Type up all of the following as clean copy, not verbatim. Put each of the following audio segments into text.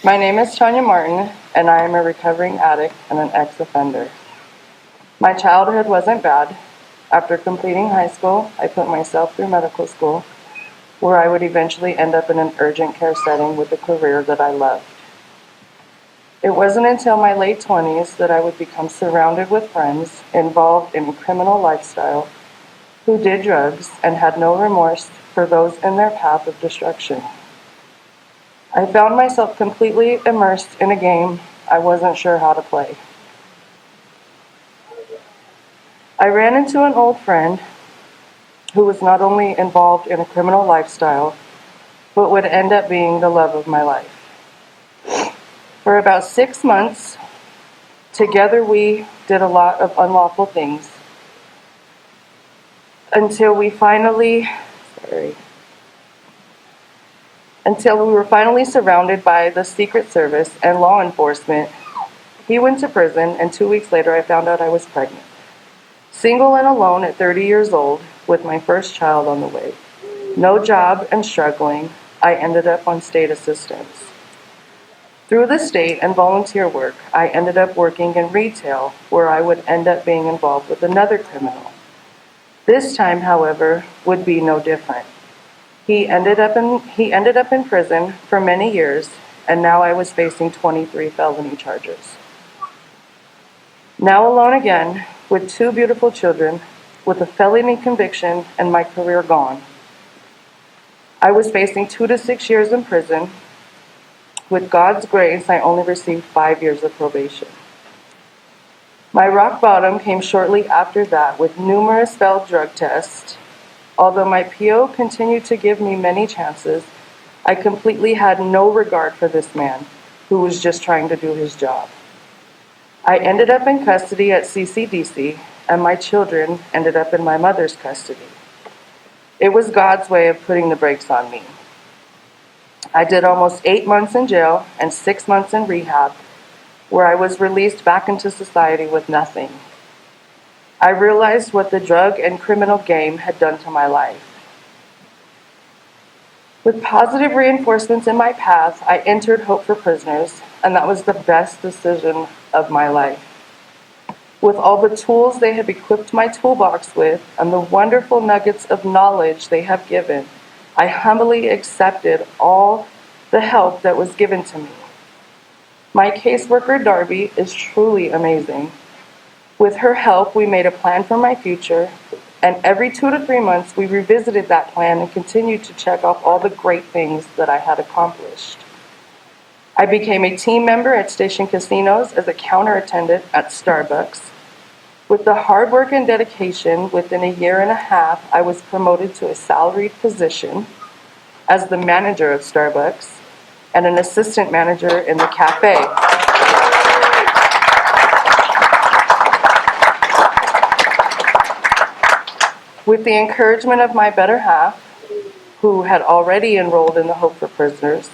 My name is Tonya Martin, and I am a recovering addict and an ex-offender. My childhood wasn't bad. After completing high school, I put myself through medical school, where I would eventually end up in an urgent care setting with a career that I loved. It wasn't until my late 20s that I would become surrounded with friends involved in a criminal lifestyle who did drugs and had no remorse for those in their path of destruction. I found myself completely immersed in a game I wasn't sure how to play. I ran into an old friend who was not only involved in a criminal lifestyle, but would end up being the love of my life. For about 6 months, together we did a lot of unlawful things until we were finally surrounded by the Secret Service and law enforcement. He went to prison, and 2 weeks later I found out I was pregnant. Single and alone at 30 years old, with my first child on the way. No job and struggling, I ended up on state assistance. Through the state and volunteer work, I ended up working in retail, where I would end up being involved with another criminal. This time, however, would be no different. He ended up in prison for many years, and now I was facing 23 felony charges. Now alone again, with 2 beautiful children, with a felony conviction and my career gone. I was facing 2 to 6 years in prison. With God's grace, I only received 5 years of probation. My rock bottom came shortly after that with numerous failed drug tests. Although my PO continued to give me many chances, I completely had no regard for this man who was just trying to do his job. I ended up in custody at CCDC, and my children ended up in my mother's custody. It was God's way of putting the brakes on me. I did almost 8 months in jail and 6 months in rehab, where I was released back into society with nothing. I realized what the drug and criminal game had done to my life. With positive reinforcements in my path, I entered Hope for Prisoners, and that was the best decision of my life. With all the tools they have equipped my toolbox with and the wonderful nuggets of knowledge they have given, I humbly accepted all the help that was given to me. My caseworker, Darby, is truly amazing. With her help, we made a plan for my future, and every 2 to 3 months, we revisited that plan and continued to check off all the great things that I had accomplished. I became a team member at Station Casinos as a counter attendant at Starbucks. With the hard work and dedication, within a year and a half, I was promoted to a salaried position as the manager of Starbucks and an assistant manager in the cafe. With the encouragement of my better half, who had already enrolled in the Hope for Prisoners,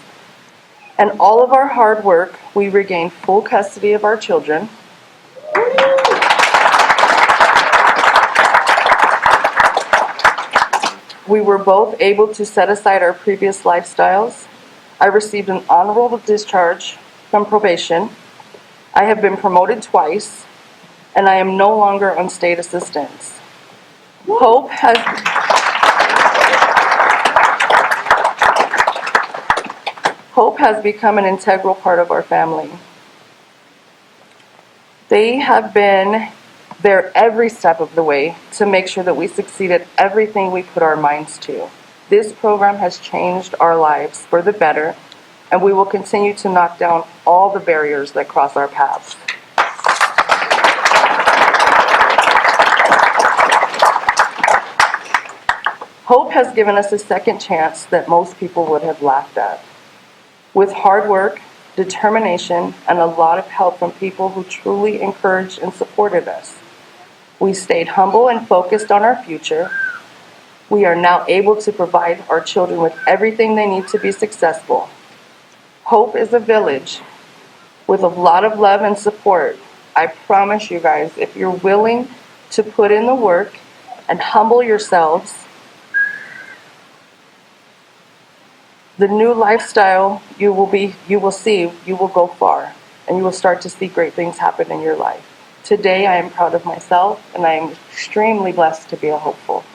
and all of our hard work, we regained full custody of our children. We were both able to set aside our previous lifestyles. I received an honorable discharge from probation. I have been promoted twice, and I am no longer on state assistance. Hope has become an integral part of our family. They have been there every step of the way to make sure that we succeed at everything we put our minds to. This program has changed our lives for the better, and we will continue to knock down all the barriers that cross our paths. Hope has given us a second chance that most people would have laughed at. With hard work, determination, and a lot of help from people who truly encouraged and supported us, we stayed humble and focused on our future. We are now able to provide our children with everything they need to be successful. Hope is a village with a lot of love and support. I promise you guys, if you're willing to put in the work and humble yourselves, The new lifestyle you will see, you will go far, and you will start to see great things happen in your life. Today, I am proud of myself, and I am extremely blessed to be a hopeful.